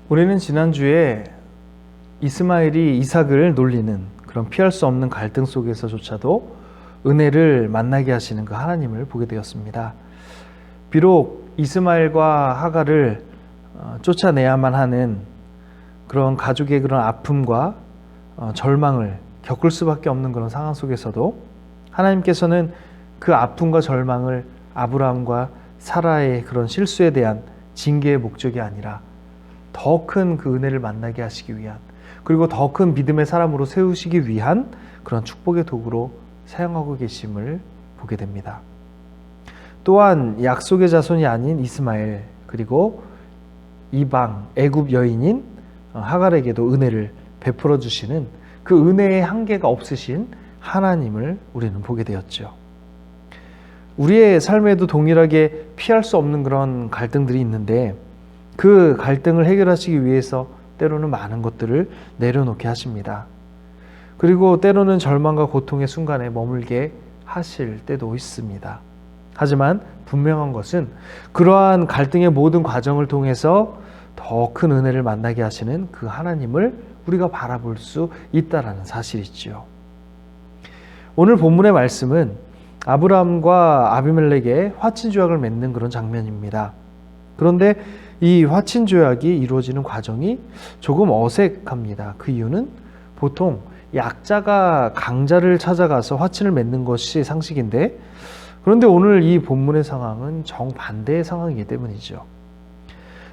우리는 지난주에 이스마엘이 이삭을 놀리는 그런 피할 수 없는 갈등 속에서조차도 은혜를 만나게 하시는 그 하나님을 보게 되었습니다. 비록 이스마엘과 하갈을 쫓아내야만 하는 그런 가족의 그런 아픔과 절망을 겪을 수밖에 없는 그런 상황 속에서도 하나님께서는 그 아픔과 절망을 아브라함과 사라의 그런 실수에 대한 징계의 목적이 아니라 더 큰 그 은혜를 만나게 하시기 위한, 그리고 더 큰 믿음의 사람으로 세우시기 위한 그런 축복의 도구로 사용하고 계심을 보게 됩니다. 또한 약속의 자손이 아닌 이스마엘, 그리고 이방 애굽 여인인 하갈에게도 은혜를 베풀어 주시는 그 은혜의 한계가 없으신 하나님을 우리는 보게 되었죠. 우리의 삶에도 동일하게 피할 수 없는 그런 갈등들이 있는데, 그 갈등을 해결하시기 위해서 때로는 많은 것들을 내려놓게 하십니다. 그리고 때로는 절망과 고통의 순간에 머물게 하실 때도 있습니다. 하지만 분명한 것은 그러한 갈등의 모든 과정을 통해서 더 큰 은혜를 만나게 하시는 그 하나님을 우리가 바라볼 수 있다는 사실이지요. 오늘 본문의 말씀은 아브라함과 아비멜렉의 화친조약을 맺는 그런 장면입니다. 그런데 이 화친조약이 이루어지는 과정이 조금 어색합니다. 그 이유는 보통 약자가 강자를 찾아가서 화친을 맺는 것이 상식인데, 그런데 오늘 이 본문의 상황은 정반대의 상황이기 때문이죠.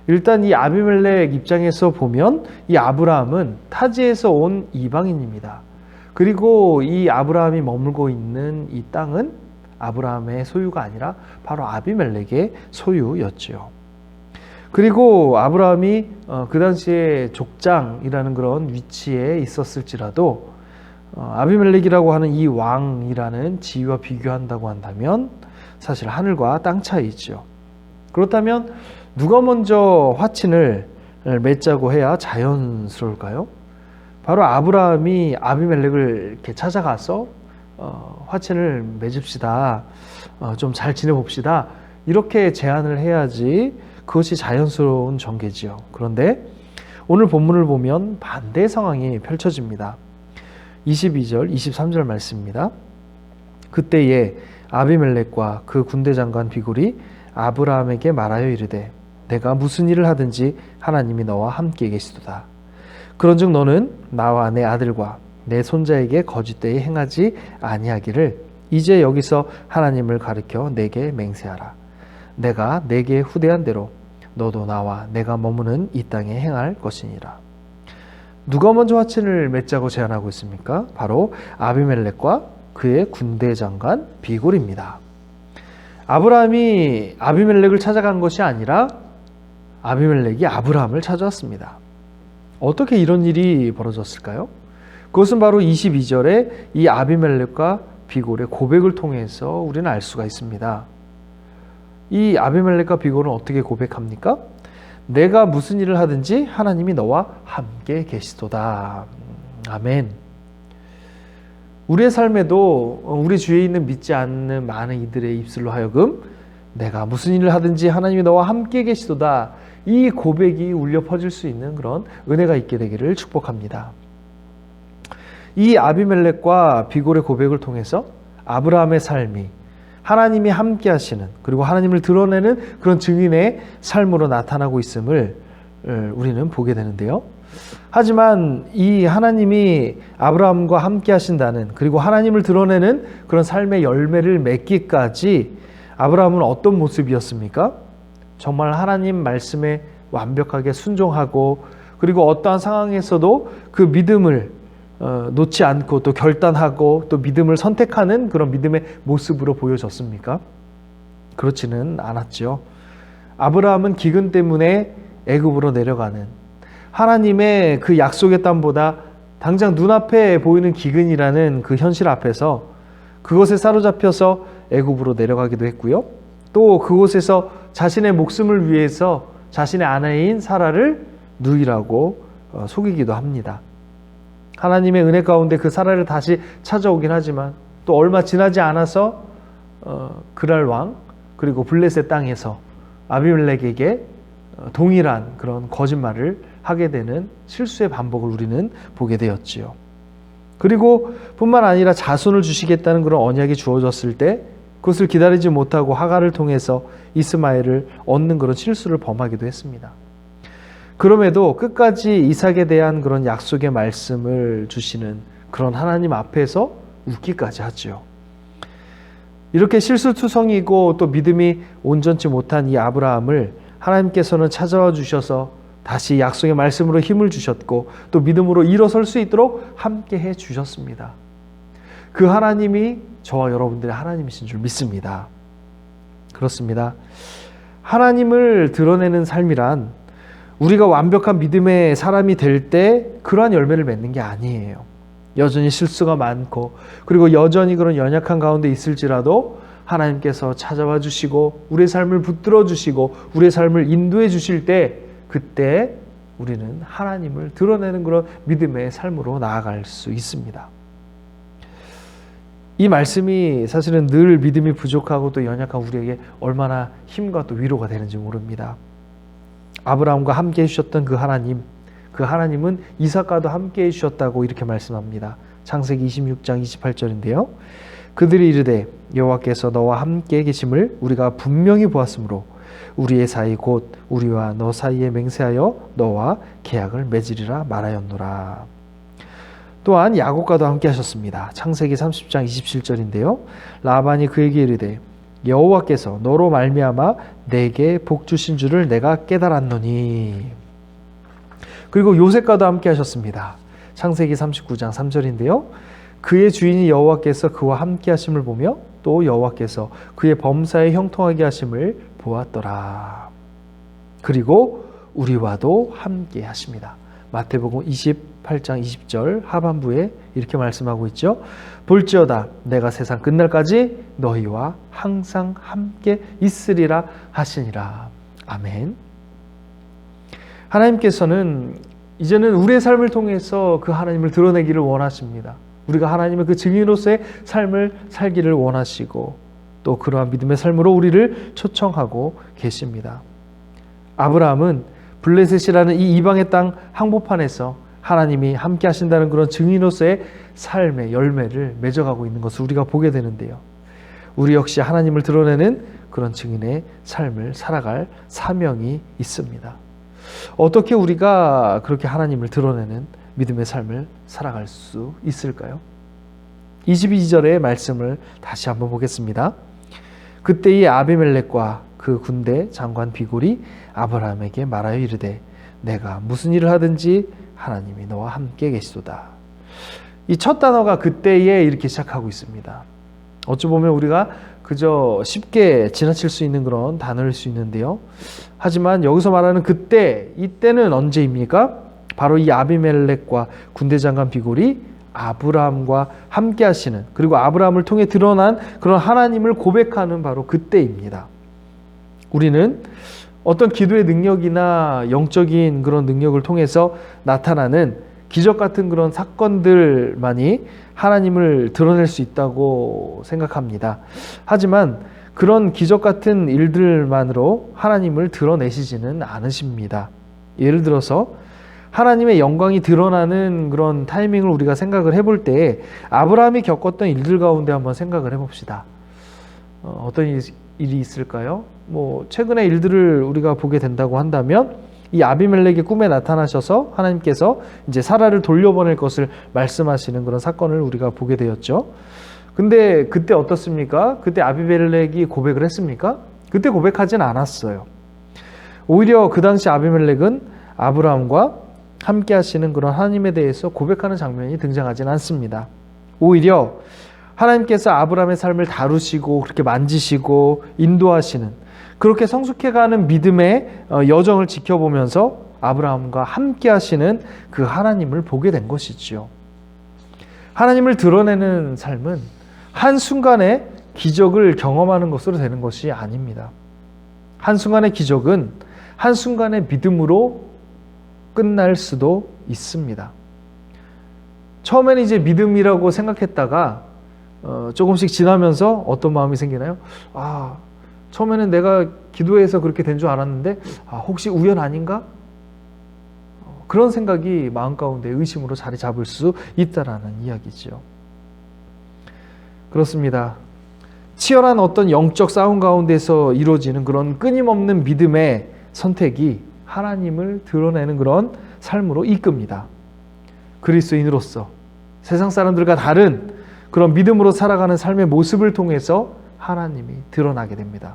일단 이 아비멜렉 입장에서 보면 이 아브라함은 타지에서 온 이방인입니다. 그리고 이 아브라함이 머물고 있는 이 땅은 아브라함의 소유가 아니라 바로 아비멜렉의 소유였죠. 그리고 아브라함이 그 당시에 족장이라는 그런 위치에 있었을지라도 아비멜렉이라고 하는 이 왕이라는 지위와 비교한다고 한다면 사실 하늘과 땅 차이죠. 그렇다면 누가 먼저 화친을 맺자고 해야 자연스러울까요? 바로 아브라함이 아비멜렉을 이렇게 찾아가서 화친을 맺읍시다, 좀 잘 지내봅시다, 이렇게 제안을 해야지 그것이 자연스러운 전개지요. 그런데 오늘 본문을 보면 반대 상황이 펼쳐집니다. 22절, 23절 말씀입니다. 그때에 아비멜렉과 그 군대 장관 비골이 아브라함에게 말하여 이르되 내가 무슨 일을 하든지 하나님이 너와 함께 계시도다. 그런즉 너는 나와 내 아들과 내 손자에게 거짓되이 행하지 아니하기를 이제 여기서 하나님을 가리켜 내게 맹세하라. 내가 내게 후대한 대로 너도 나와 내가 머무는 이 땅에 행할 것이니라. 누가 먼저 화친을 맺자고 제안하고 있습니까? 바로 아비멜렉과 그의 군대 장관 비골입니다. 아브라함이 아비멜렉을 찾아간 것이 아니라 아비멜렉이 아브라함을 찾아왔습니다. 어떻게 이런 일이 벌어졌을까요? 그것은 바로 22절에 이 아비멜렉과 비골의 고백을 통해서 우리는 알 수가 있습니다. 이 아비멜렉과 비골은 어떻게 고백합니까? 내가 무슨 일을 하든지 하나님이 너와 함께 계시도다. 아멘. 우리의 삶에도 우리 주위에 있는 믿지 않는 많은 이들의 입술로 하여금 내가 무슨 일을 하든지 하나님이 너와 함께 계시도다, 이 고백이 울려 퍼질 수 있는 그런 은혜가 있게 되기를 축복합니다. 이 아비멜렉과 비골의 고백을 통해서 아브라함의 삶이 하나님이 함께 하시는, 그리고 하나님을 드러내는 그런 증인의 삶으로 나타나고 있음을 우리는 보게 되는데요. 하지만 이 하나님이 아브라함과 함께 하신다는, 그리고 하나님을 드러내는 그런 삶의 열매를 맺기까지 아브라함은 어떤 모습이었습니까? 정말 하나님 말씀에 완벽하게 순종하고, 그리고 어떠한 상황에서도 그 믿음을 놓지 않고 또 결단하고 또 믿음을 선택하는 그런 믿음의 모습으로 보여졌습니까? 그렇지는 않았죠. 아브라함은 기근 때문에 애굽으로 내려가는, 하나님의 그 약속의 땅보다 당장 눈앞에 보이는 기근이라는 그 현실 앞에서 그것에 사로잡혀서 애굽으로 내려가기도 했고요. 또 그곳에서 자신의 목숨을 위해서 자신의 아내인 사라를 누이라고 속이기도 합니다. 하나님의 은혜 가운데 그 사라를 다시 찾아오긴 하지만 또 얼마 지나지 않아서 그랄 왕, 그리고 블레셋 땅에서 아비멜렉에게 동일한 그런 거짓말을 하게 되는 실수의 반복을 우리는 보게 되었지요. 그리고 뿐만 아니라 자손을 주시겠다는 그런 언약이 주어졌을 때 그것을 기다리지 못하고 하갈을 통해서 이스마엘을 얻는 그런 실수를 범하기도 했습니다. 그럼에도 끝까지 이삭에 대한 그런 약속의 말씀을 주시는 그런 하나님 앞에서 웃기까지 하죠. 이렇게 실수투성이고 또 믿음이 온전치 못한 이 아브라함을 하나님께서는 찾아와 주셔서 다시 약속의 말씀으로 힘을 주셨고 또 믿음으로 일어설 수 있도록 함께 해 주셨습니다. 그 하나님이 저와 여러분들의 하나님이신 줄 믿습니다. 그렇습니다. 하나님을 드러내는 삶이란 우리가 완벽한 믿음의 사람이 될 때 그러한 열매를 맺는 게 아니에요. 여전히 실수가 많고 그리고 여전히 그런 연약한 가운데 있을지라도 하나님께서 찾아와 주시고 우리의 삶을 붙들어 주시고 우리의 삶을 인도해 주실 때 그때 우리는 하나님을 드러내는 그런 믿음의 삶으로 나아갈 수 있습니다. 이 말씀이 사실은 늘 믿음이 부족하고 또 연약한 우리에게 얼마나 힘과 또 위로가 되는지 모릅니다. 아브라함과 함께 해주셨던 그 하나님은 이삭과도 함께 해주셨다고 이렇게 말씀합니다. 창세기 26장 28절인데요. 그들이 이르되 여호와께서 너와 함께 계심을 우리가 분명히 보았으므로 우리의 사이 곧 우리와 너 사이에 맹세하여 너와 계약을 맺으리라 말하였노라. 또한 야곱과도 함께 하셨습니다. 창세기 30장 27절인데요. 라반이 그에게 이르되 여호와께서 너로 말미암아 내게 복 주신 줄을 내가 깨달았노니. 그리고 요셉과도 함께 하셨습니다. 창세기 39장 3절인데요. 그의 주인이 여호와께서 그와 함께 하심을 보며 또 여호와께서 그의 범사에 형통하게 하심을 보았더라. 그리고 우리와도 함께 하십니다. 마태복음 28장 20절 하반부에 이렇게 말씀하고 있죠. 볼지어다 내가 세상 끝날까지 너희와 항상 함께 있으리라 하시니라. 아멘. 하나님께서는 이제는 우리의 삶을 통해서 그 하나님을 드러내기를 원하십니다. 우리가 하나님의 그 증인으로서의 삶을 살기를 원하시고 또 그러한 믿음의 삶으로 우리를 초청하고 계십니다. 아브라함은 블레셋이라는 이 이방의 땅 항복판에서 하나님이 함께 하신다는 그런 증인으로서의 삶의 열매를 맺어가고 있는 것을 우리가 보게 되는데요. 우리 역시 하나님을 드러내는 그런 증인의 삶을 살아갈 사명이 있습니다. 어떻게 우리가 그렇게 하나님을 드러내는 믿음의 삶을 살아갈 수 있을까요? 22절의 말씀을 다시 한번 보겠습니다. 그때의 아비멜렉과 그 군대 장관 비골이 아브라함에게 말하여 이르되 내가 무슨 일을 하든지 하나님이 너와 함께 계시도다. 이 첫 단어가 그때에 이렇게 시작하고 있습니다. 어찌 보면 우리가 그저 쉽게 지나칠 수 있는 그런 단어일 수 있는데요. 하지만 여기서 말하는 그때, 이때는 언제입니까? 바로 이 아비멜렉과 군대 장관 비골이 아브라함과 함께 하시는, 그리고 아브라함을 통해 드러난 그런 하나님을 고백하는 바로 그때입니다. 우리는 어떤 기도의 능력이나 영적인 그런 능력을 통해서 나타나는 기적 같은 그런 사건들만이 하나님을 드러낼 수 있다고 생각합니다. 하지만 그런 기적 같은 일들만으로 하나님을 드러내시지는 않으십니다. 예를 들어서 하나님의 영광이 드러나는 그런 타이밍을 우리가 생각을 해볼 때 아브라함이 겪었던 일들 가운데 한번 생각을 해봅시다. 어떤 일이 있을까요? 최근의 일들을 우리가 보게 된다고 한다면 이 아비멜렉의 꿈에 나타나셔서 하나님께서 이제 사라를 돌려보낼 것을 말씀하시는 그런 사건을 우리가 보게 되었죠. 근데 그때 어떻습니까? 그때 아비멜렉이 고백을 했습니까? 그때 고백하진 않았어요. 오히려 그 당시 아비멜렉은 아브라함과 함께 하시는 그런 하나님에 대해서 고백하는 장면이 등장하진 않습니다. 오히려 하나님께서 아브라함의 삶을 다루시고 그렇게 만지시고 인도하시는, 그렇게 성숙해가는 믿음의 여정을 지켜보면서 아브라함과 함께 하시는 그 하나님을 보게 된 것이지요. 하나님을 드러내는 삶은 한순간에 기적을 경험하는 것으로 되는 것이 아닙니다. 한순간의 기적은 한순간의 믿음으로 끝날 수도 있습니다. 처음에는 이제 믿음이라고 생각했다가 조금씩 지나면서 어떤 마음이 생기나요? 처음에는 내가 기도해서 그렇게 된 줄 알았는데 혹시 우연 아닌가? 그런 생각이 마음 가운데 의심으로 자리 잡을 수 있다라는 이야기죠. 그렇습니다. 치열한 어떤 영적 싸움 가운데서 이루어지는 그런 끊임없는 믿음의 선택이 하나님을 드러내는 그런 삶으로 이끕니다. 그리스도인으로서 세상 사람들과 다른 그런 믿음으로 살아가는 삶의 모습을 통해서 하나님이 드러나게 됩니다.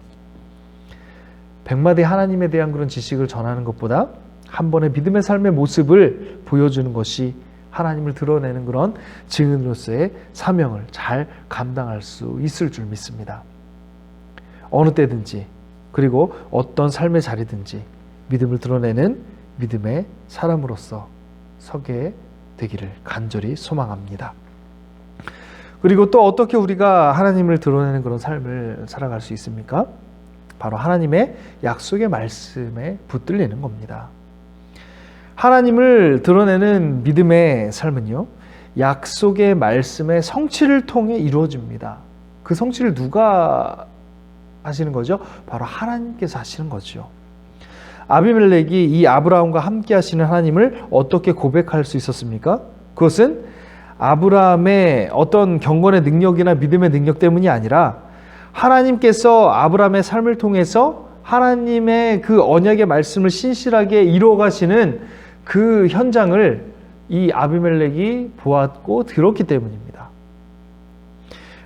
백마디 하나님에 대한 그런 지식을 전하는 것보다 한 번의 믿음의 삶의 모습을 보여주는 것이 하나님을 드러내는 그런 증인으로서의 사명을 잘 감당할 수 있을 줄 믿습니다. 어느 때든지 그리고 어떤 삶의 자리든지 믿음을 드러내는 믿음의 사람으로서 서게 되기를 간절히 소망합니다. 그리고 또 어떻게 우리가 하나님을 드러내는 그런 삶을 살아갈 수 있습니까? 바로 하나님의 약속의 말씀에 붙들리는 겁니다. 하나님을 드러내는 믿음의 삶은요, 약속의 말씀의 성취를 통해 이루어집니다. 그 성취를 누가 하시는 거죠? 바로 하나님께서 하시는 거죠. 아비멜렉이 이 아브라함과 함께 하시는 하나님을 어떻게 고백할 수 있었습니까? 그것은 아브라함의 어떤 경건의 능력이나 믿음의 능력 때문이 아니라 하나님께서 아브라함의 삶을 통해서 하나님의 그 언약의 말씀을 신실하게 이루어 가시는 그 현장을 이 아비멜렉이 보았고 들었기 때문입니다.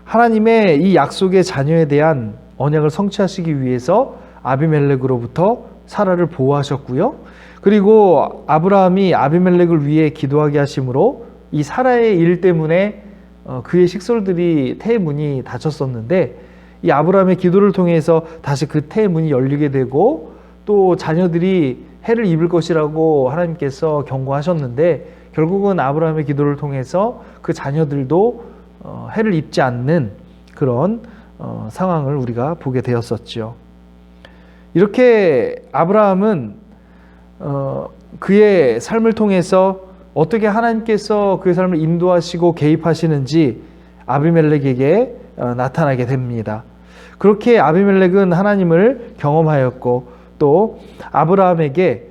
하나님의 이 약속의 자녀에 대한 언약을 성취하시기 위해서 아비멜렉으로부터 사라를 보호하셨고요. 그리고 아브라함이 아비멜렉을 위해 기도하게 하심으로 이 사라의 일 때문에 그의 식솔들이 태의 문이 닫혔었는데 이 아브라함의 기도를 통해서 다시 그 태의 문이 열리게 되고 또 자녀들이 해를 입을 것이라고 하나님께서 경고하셨는데 결국은 아브라함의 기도를 통해서 그 자녀들도 해를 입지 않는 그런 상황을 우리가 보게 되었었죠. 이렇게 아브라함은 그의 삶을 통해서 어떻게 하나님께서 그의 삶을 인도하시고 개입하시는지 아비멜렉에게 나타나게 됩니다. 그렇게 아비멜렉은 하나님을 경험하였고 또 아브라함에게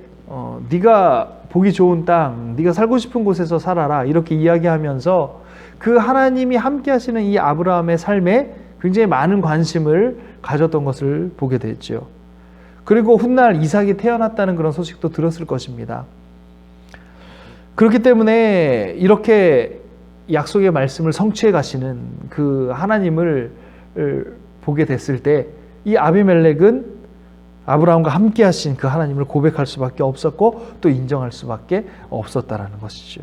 네가 보기 좋은 땅, 네가 살고 싶은 곳에서 살아라 이렇게 이야기하면서 그 하나님이 함께 하시는 이 아브라함의 삶에 굉장히 많은 관심을 가졌던 것을 보게 됐죠. 그리고 훗날 이삭이 태어났다는 그런 소식도 들었을 것입니다. 그렇기 때문에 이렇게 약속의 말씀을 성취해 가시는 그 하나님을 보게 됐을 때 이 아비멜렉은 아브라함과 함께 하신 그 하나님을 고백할 수밖에 없었고 또 인정할 수밖에 없었다라는 것이죠.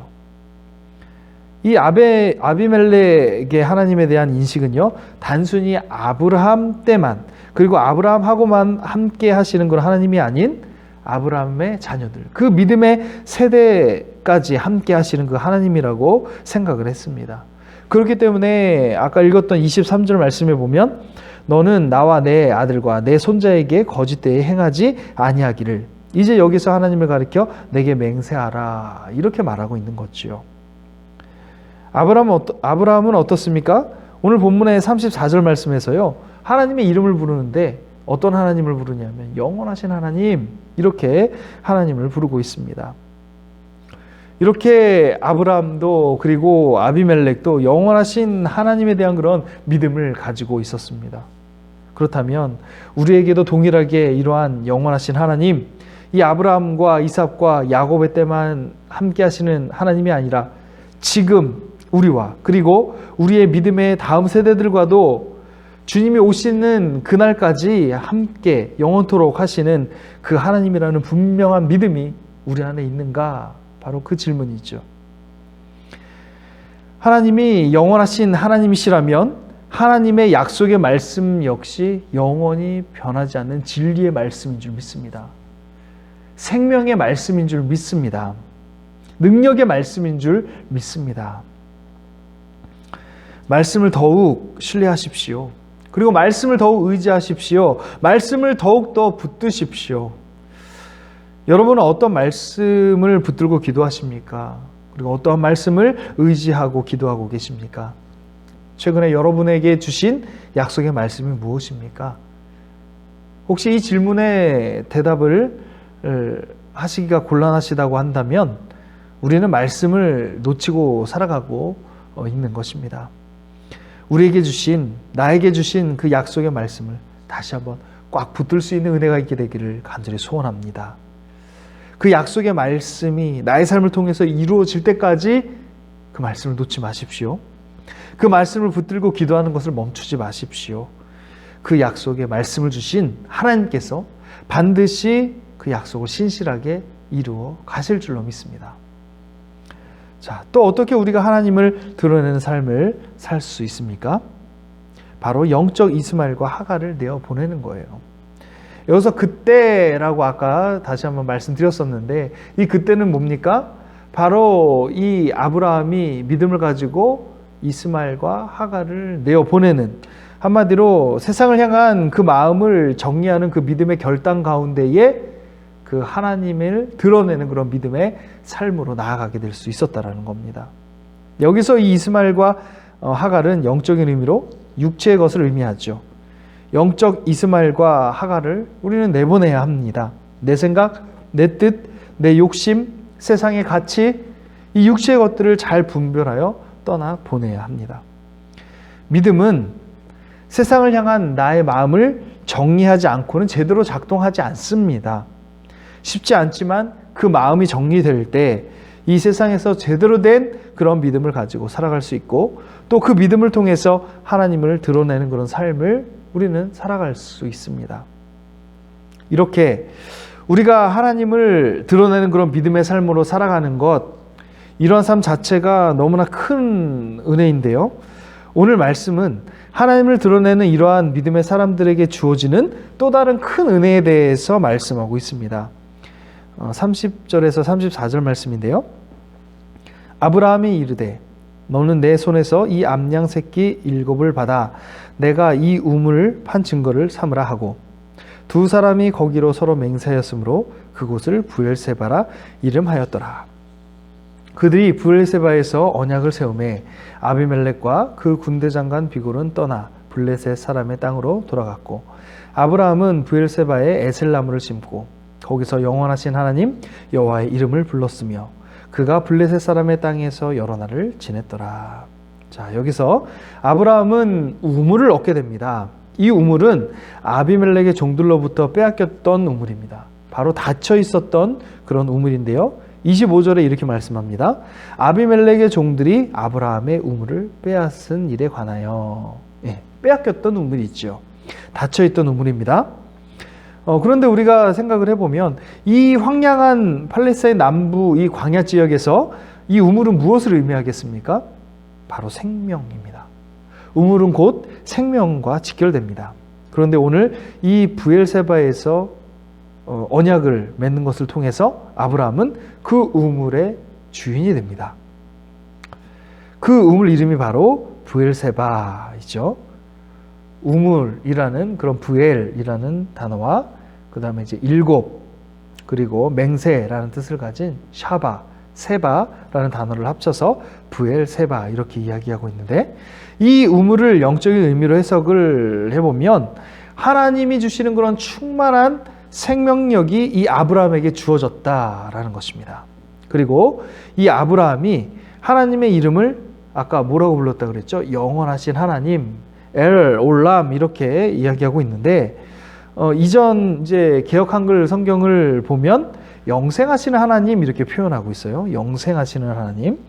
이 아비멜렉의 하나님에 대한 인식은요, 단순히 아브라함 때만 그리고 아브라함하고만 함께 하시는 그런 하나님이 아닌 아브라함의 자녀들, 그 믿음의 세대까지 함께 하시는 그 하나님이라고 생각을 했습니다. 그렇기 때문에 아까 읽었던 23절 말씀에 보면 너는 나와 내 아들과 내 손자에게 거짓되이 행하지 아니하기를 이제 여기서 하나님을 가리켜 내게 맹세하라 이렇게 말하고 있는 거죠. 아브라함은 어떻습니까? 오늘 본문의 34절 말씀에서요, 하나님의 이름을 부르는데 어떤 하나님을 부르냐면 영원하신 하나님 이렇게 하나님을 부르고 있습니다. 이렇게 아브라함도 그리고 아비멜렉도 영원하신 하나님에 대한 그런 믿음을 가지고 있었습니다. 그렇다면 우리에게도 동일하게 이러한 영원하신 하나님, 이 아브라함과 이삭과 야곱의 때만 함께 하시는 하나님이 아니라 지금 우리와 그리고 우리의 믿음의 다음 세대들과도 주님이 오시는 그날까지 함께 영원토록 하시는 그 하나님이라는 분명한 믿음이 우리 안에 있는가? 바로 그 질문이죠. 하나님이 영원하신 하나님이시라면 하나님의 약속의 말씀 역시 영원히 변하지 않는 진리의 말씀인 줄 믿습니다. 생명의 말씀인 줄 믿습니다. 능력의 말씀인 줄 믿습니다. 말씀을 더욱 신뢰하십시오. 그리고 말씀을 더욱 의지하십시오. 말씀을 더욱 더 붙드십시오. 여러분은 어떤 말씀을 붙들고 기도하십니까? 그리고 어떠한 말씀을 의지하고 기도하고 계십니까? 최근에 여러분에게 주신 약속의 말씀이 무엇입니까? 혹시 이 질문에 대답을 하시기가 곤란하시다고 한다면 우리는 말씀을 놓치고 살아가고 있는 것입니다. 우리에게 주신, 나에게 주신 그 약속의 말씀을 다시 한번 꽉 붙들 수 있는 은혜가 있게 되기를 간절히 소원합니다. 그 약속의 말씀이 나의 삶을 통해서 이루어질 때까지 그 말씀을 놓지 마십시오. 그 말씀을 붙들고 기도하는 것을 멈추지 마십시오. 그 약속의 말씀을 주신 하나님께서 반드시 그 약속을 신실하게 이루어 가실 줄로 믿습니다. 자, 또 어떻게 우리가 하나님을 드러내는 삶을 살 수 있습니까? 바로 영적 이스마엘과 하갈을 내어 보내는 거예요. 여기서 그때라고 아까 다시 한번 말씀드렸었는데, 이 그때는 뭡니까? 바로 이 아브라함이 믿음을 가지고 이스마엘과 하갈을 내어 보내는, 한마디로 세상을 향한 그 마음을 정리하는 그 믿음의 결단 가운데에 그 하나님을 드러내는 그런 믿음의 삶으로 나아가게 될 수 있었다라는 겁니다. 여기서 이 이스마엘과 하갈은 영적인 의미로 육체의 것을 의미하죠. 영적 이스마엘과 하갈을 우리는 내보내야 합니다. 내 생각, 내 뜻, 내 욕심, 세상의 가치, 이 육체의 것들을 잘 분별하여 떠나 보내야 합니다. 믿음은 세상을 향한 나의 마음을 정리하지 않고는 제대로 작동하지 않습니다. 쉽지 않지만 그 마음이 정리될 때 이 세상에서 제대로 된 그런 믿음을 가지고 살아갈 수 있고, 또 그 믿음을 통해서 하나님을 드러내는 그런 삶을 우리는 살아갈 수 있습니다. 이렇게 우리가 하나님을 드러내는 그런 믿음의 삶으로 살아가는 것, 이런 삶 자체가 너무나 큰 은혜인데요. 오늘 말씀은 하나님을 드러내는 이러한 믿음의 사람들에게 주어지는 또 다른 큰 은혜에 대해서 말씀하고 있습니다. 30절에서 34절 말씀인데요. 아브라함이 이르되 너는 내 손에서 이 암양 새끼 7을 받아 내가 이 우물을 판 증거를 삼으라 하고, 두 사람이 거기로 서로 맹세하였으므로 그곳을 브엘세바라 이름하였더라. 그들이 브엘세바에서 언약을 세우매 아비멜렉과 그 군대 장관 비골은 떠나 블레셋 사람의 땅으로 돌아갔고, 아브라함은 브엘세바에 에셀나무를 심고 거기서 영원하신 하나님 여호와의 이름을 불렀으며 그가 블레셋 사람의 땅에서 여러 날을 지냈더라. 자, 여기서 아브라함은 우물을 얻게 됩니다. 이 우물은 아비멜렉의 종들로부터 빼앗겼던 우물입니다. 바로 닫혀 있었던 그런 우물인데요. 25절에 이렇게 말씀합니다. 아비멜렉의 종들이 아브라함의 우물을 빼앗은 일에 관하여. 빼앗겼던 우물이 있죠. 닫혀 있던 우물입니다. 그런데 우리가 생각을 해보면 이 황량한 팔레스타인 남부 이 광야 지역에서 이 우물은 무엇을 의미하겠습니까? 바로 생명입니다. 우물은 곧 생명과 직결됩니다. 그런데 오늘 이 브엘세바에서 언약을 맺는 것을 통해서 아브라함은 그 우물의 주인이 됩니다. 그 우물 이름이 바로 브엘세바이죠. 우물이라는 그런 브엘이라는 단어와 그 다음에 이제 7, 그리고 맹세라는 뜻을 가진 샤바, 세바라는 단어를 합쳐서 브엘세바 이렇게 이야기하고 있는데, 이 우물을 영적인 의미로 해석을 해보면 하나님이 주시는 그런 충만한 생명력이 이 아브라함에게 주어졌다라는 것입니다. 그리고 이 아브라함이 하나님의 이름을 아까 뭐라고 불렀다 그랬죠? 영원하신 하나님, 엘 올람 이렇게 이야기하고 있는데, 이전 이제 개역 한글 성경을 보면 영생하시는 하나님 이렇게 표현하고 있어요. 영생하시는 하나님.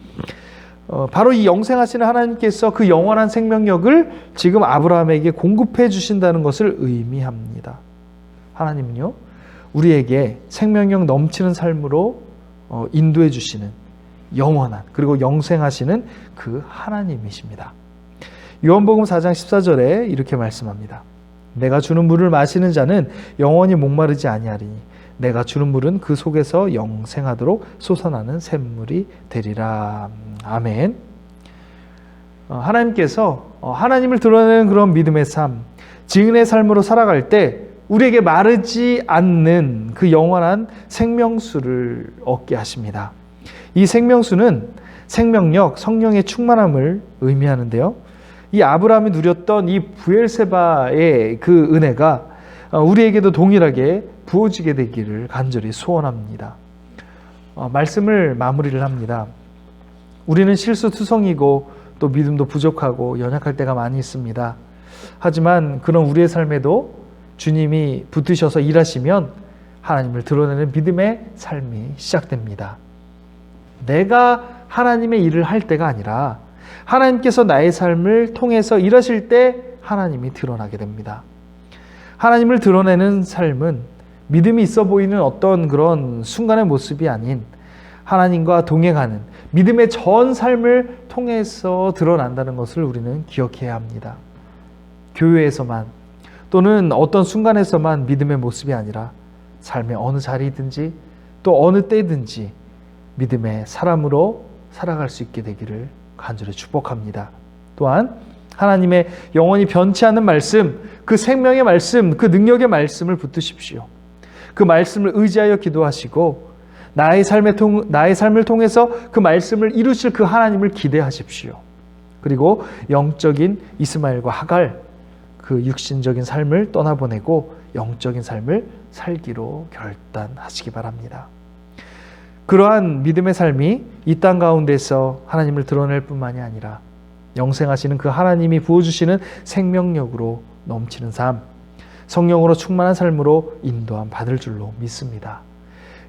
바로 이 영생하시는 하나님께서 그 영원한 생명력을 지금 아브라함에게 공급해 주신다는 것을 의미합니다. 하나님은요, 우리에게 생명력 넘치는 삶으로 인도해 주시는 영원한, 그리고 영생하시는 그 하나님이십니다. 요한복음 4장 14절에 이렇게 말씀합니다. 내가 주는 물을 마시는 자는 영원히 목마르지 아니하리니 내가 주는 물은 그 속에서 영생하도록 솟아나는 샘물이 되리라. 아멘. 하나님께서 하나님을 드러내는 그런 믿음의 삶, 증인의 삶으로 살아갈 때 우리에게 마르지 않는 그 영원한 생명수를 얻게 하십니다. 이 생명수는 생명력, 성령의 충만함을 의미하는데요. 이 아브라함이 누렸던 이 브엘세바의 그 은혜가 우리에게도 동일하게 부어지게 되기를 간절히 소원합니다. 말씀을 마무리를 합니다. 우리는 실수투성이고 또 믿음도 부족하고 연약할 때가 많이 있습니다. 하지만 그런 우리의 삶에도 주님이 붙으셔서 일하시면 하나님을 드러내는 믿음의 삶이 시작됩니다. 내가 하나님의 일을 할 때가 아니라 하나님께서 나의 삶을 통해서 일하실 때 하나님이 드러나게 됩니다. 하나님을 드러내는 삶은 믿음이 있어 보이는 어떤 그런 순간의 모습이 아닌 하나님과 동행하는 믿음의 전 삶을 통해서 드러난다는 것을 우리는 기억해야 합니다. 교회에서만 또는 어떤 순간에서만 믿음의 모습이 아니라 삶의 어느 자리든지 또 어느 때든지 믿음의 사람으로 살아갈 수 있게 되기를 간절히 축복합니다. 또한 하나님의 영원히 변치 않는 말씀, 그 생명의 말씀, 그 능력의 말씀을 붙드십시오. 그 말씀을 의지하여 기도하시고 나의 삶을 통해서 그 말씀을 이루실 그 하나님을 기대하십시오. 그리고 영적인 이스마엘과 하갈, 그 육신적인 삶을 떠나보내고 영적인 삶을 살기로 결단하시기 바랍니다. 그러한 믿음의 삶이 이 땅 가운데서 하나님을 드러낼 뿐만이 아니라 영생하시는 그 하나님이 부어주시는 생명력으로 넘치는 삶, 성령으로 충만한 삶으로 인도함 받을 줄로 믿습니다.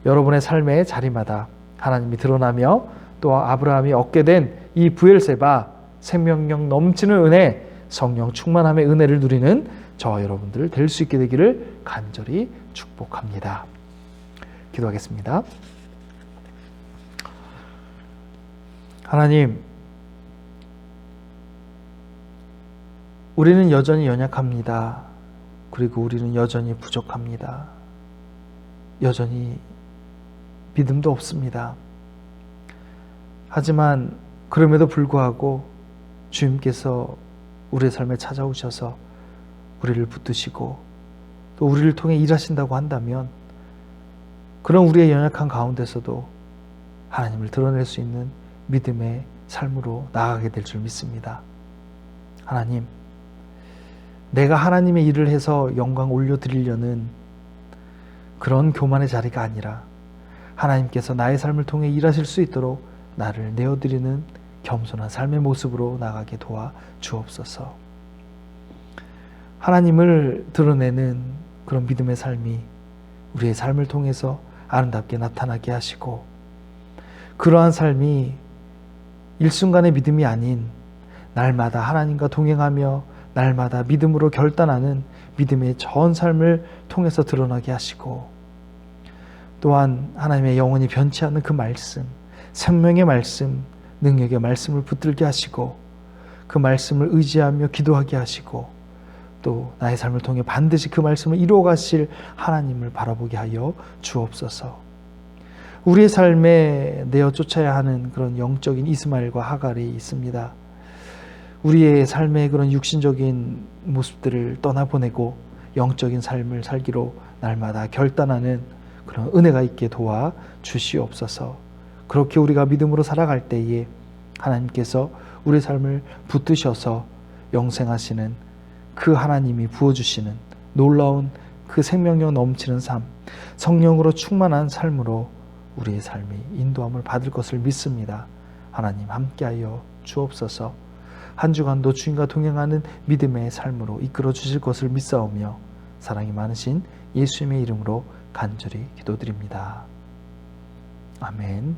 여러분의 삶의 자리마다 하나님이 드러나며 또 아브라함이 얻게 된 이 브엘세바 생명력 넘치는 은혜, 성령 충만함의 은혜를 누리는 저와 여러분들 될 수 있게 되기를 간절히 축복합니다. 기도하겠습니다. 하나님, 우리는 여전히 연약합니다. 그리고 우리는 여전히 부족합니다. 여전히 믿음도 없습니다. 하지만 그럼에도 불구하고 주님께서 우리의 삶에 찾아오셔서 우리를 붙드시고 또 우리를 통해 일하신다고 한다면 그런 우리의 연약한 가운데서도 하나님을 드러낼 수 있는 믿음의 삶으로 나아가게 될 줄 믿습니다. 하나님, 내가 하나님의 일을 해서 영광 올려드리려는 그런 교만의 자리가 아니라 하나님께서 나의 삶을 통해 일하실 수 있도록 나를 내어드리는 겸손한 삶의 모습으로 나가게 도와 주옵소서. 하나님을 드러내는 그런 믿음의 삶이 우리의 삶을 통해서 아름답게 나타나게 하시고 그러한 삶이 일순간의 믿음이 아닌 날마다 하나님과 동행하며 날마다 믿음으로 결단하는 믿음의 전 삶을 통해서 드러나게 하시고 또한 하나님의 영원히 변치 않는 그 말씀, 생명의 말씀, 능력의 말씀을 붙들게 하시고 그 말씀을 의지하며 기도하게 하시고 또 나의 삶을 통해 반드시 그 말씀을 이루어 가실 하나님을 바라보게 하여 주옵소서. 우리의 삶에 내어 쫓아야 하는 그런 영적인 이스마엘과 하갈이 있습니다. 우리의 삶의 그런 육신적인 모습들을 떠나보내고 영적인 삶을 살기로 날마다 결단하는 그런 은혜가 있게 도와 주시옵소서. 그렇게 우리가 믿음으로 살아갈 때에 하나님께서 우리의 삶을 붙드셔서 영생하시는 그 하나님이 부어주시는 놀라운 그 생명력 넘치는 삶, 성령으로 충만한 삶으로 우리의 삶이 인도함을 받을 것을 믿습니다. 하나님 함께하여 주옵소서. 한 주간도 주님과 동행하는 믿음의 삶으로 이끌어 주실 것을 믿사오며 사랑이 많으신 예수님의 이름으로 간절히 기도드립니다. 아멘.